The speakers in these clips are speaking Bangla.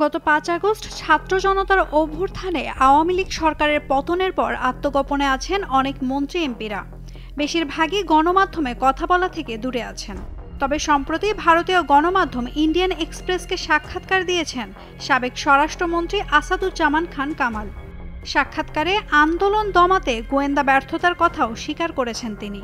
গত ৫ আগস্ট ছাত্র জনতার অভ্যুত্থানে আওয়ামী লীগ সরকারের পতনের পর আত্মগোপনে আছেন অনেক মন্ত্রী এমপিরা। বেশিরভাগই গণমাধ্যমে কথা বলা থেকে দূরে আছেন। তবে সম্প্রতি ভারতীয় গণমাধ্যম ইন্ডিয়ান এক্সপ্রেসকে সাক্ষাৎকার দিয়েছেন সাবেক স্বরাষ্ট্রমন্ত্রী আসাদুজ্জামান খান কামাল। সাক্ষাৎকারে আন্দোলন দমাতে গোয়েন্দা ব্যর্থতার কথাও স্বীকার করেছেন তিনি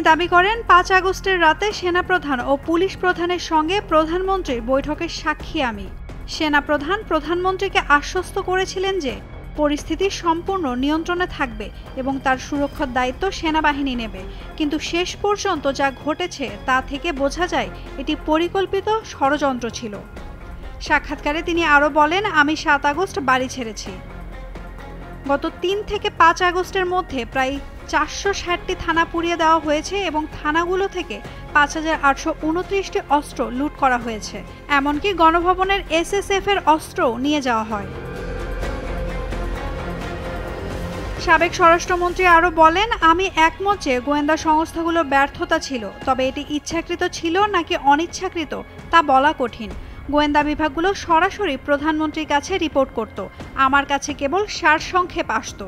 দাবি করেন ৫ আগস্টের রাতে সেনাপ্রধান ও পুলিশ প্রধানের সঙ্গে প্রধানমন্ত্রীর বৈঠকের সাক্ষী আমি। সেনাপ্রধান প্রধানমন্ত্রীকে আশ্বস্ত করেছিলেন যে পরিস্থিতি সম্পূর্ণ নিয়ন্ত্রণে থাকবে এবং তার সুরক্ষার দায়িত্ব সেনাবাহিনী নেবে, কিন্তু শেষ পর্যন্ত যা ঘটেছে তা থেকে বোঝা যায় এটি পরিকল্পিত ষড়যন্ত্র ছিল। সাক্ষাৎকারে তিনি আরও বলেন, আমি ৭ আগস্ট বাড়ি ছেড়েছি। গত ৩ থেকে ৫ আগস্টের মধ্যে প্রায় ৪৬০টি থানা পুড়িয়ে দেওয়া হয়েছে এবং থানাগুলো থেকে ৫,৮২৯টি অস্ত্র লুট করা হয়েছে। এমনকি গণভবনের SSF এর অস্ত্রও নিয়ে যাওয়া হয়। সাবেক স্বরাষ্ট্রমন্ত্রী আরও বলেন, আমি একমত যে গোয়েন্দা সংস্থাগুলোর ব্যর্থতা ছিল, তবে এটি ইচ্ছাকৃত ছিল নাকি অনিচ্ছাকৃত তা বলা কঠিন। গোয়েন্দা বিভাগগুলো সরাসরি প্রধানমন্ত্রীর কাছে রিপোর্ট করত, আমার কাছে কেবল সারসংক্ষেপ আসত।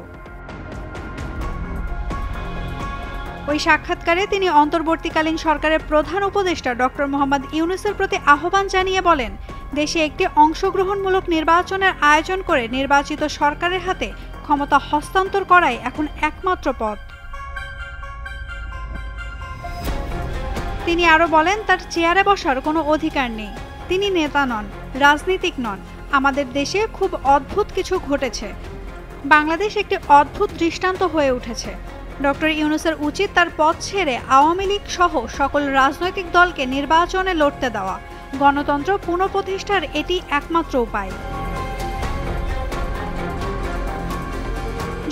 ওই সাক্ষাৎকারে তিনি অন্তর্বর্তীকালীন সরকারের প্রধান উপদেষ্টা ডক্টর মোহাম্মদ ইউনূসের প্রতি আহ্বান জানিয়ে বলেন, দেশে একটি অংশগ্রহণমূলক নির্বাচনের আয়োজন করে নির্বাচিত সরকারের হাতে ক্ষমতা হস্তান্তর করাই এখন একমাত্র পথ। তিনি আরও বলেন, তার চেয়ারে বসার কোনো অধিকার নেই। তিনি নেতা নন, রাজনীতিক নন। আমাদের দেশে খুব অদ্ভুত কিছু ঘটেছে। বাংলাদেশ একটি অদ্ভুত দৃষ্টান্ত হয়ে উঠেছে। ডক্টর ইউনূসের উচিত তার পদ ছেড়ে আওয়ামী লীগ সহ সকল রাজনৈতিক দলকে নির্বাচনে লড়তে দেওয়া। গণতন্ত্র পুনঃপ্রতিষ্ঠার এটি একমাত্র উপায়।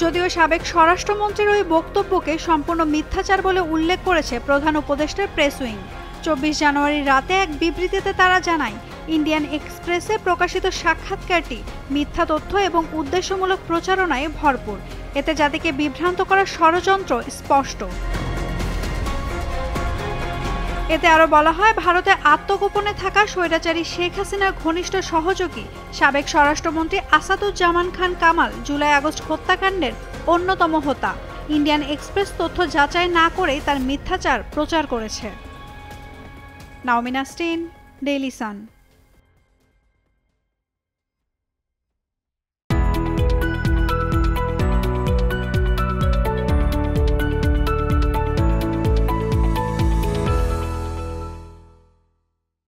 যদিও সাবেক স্বরাষ্ট্রমন্ত্রীর ওই বক্তব্যকে সম্পূর্ণ মিথ্যাচার বলে উল্লেখ করেছে প্রধান উপদেষ্টার প্রেস উইং। ২৪ জানুয়ারি রাতে এক বিবৃতিতে তারা জানায়, ইন্ডিয়ান এক্সপ্রেসে প্রকাশিত সাক্ষাৎকারটি মিথ্যা তথ্য এবং উদ্দেশ্যমূলক প্রচারণায় ভরপুর। এতে জাতিকে বিভ্রান্ত করার ষড়যন্ত্র স্পষ্ট। এতে আরও বলা হয়, ভারতে আত্মগোপনে থাকা স্বৈরাচারী শেখ হাসিনার ঘনিষ্ঠ সহযোগী সাবেক স্বরাষ্ট্রমন্ত্রী আসাদুজ্জামান খান কামাল জুলাই আগস্ট হত্যাকাণ্ডের অন্যতম হোতা। ইন্ডিয়ান এক্সপ্রেস তথ্য যাচাই না করেই তার মিথ্যাচার প্রচার করেছে। নাওমিন নাসরিন, ডেইলি সান।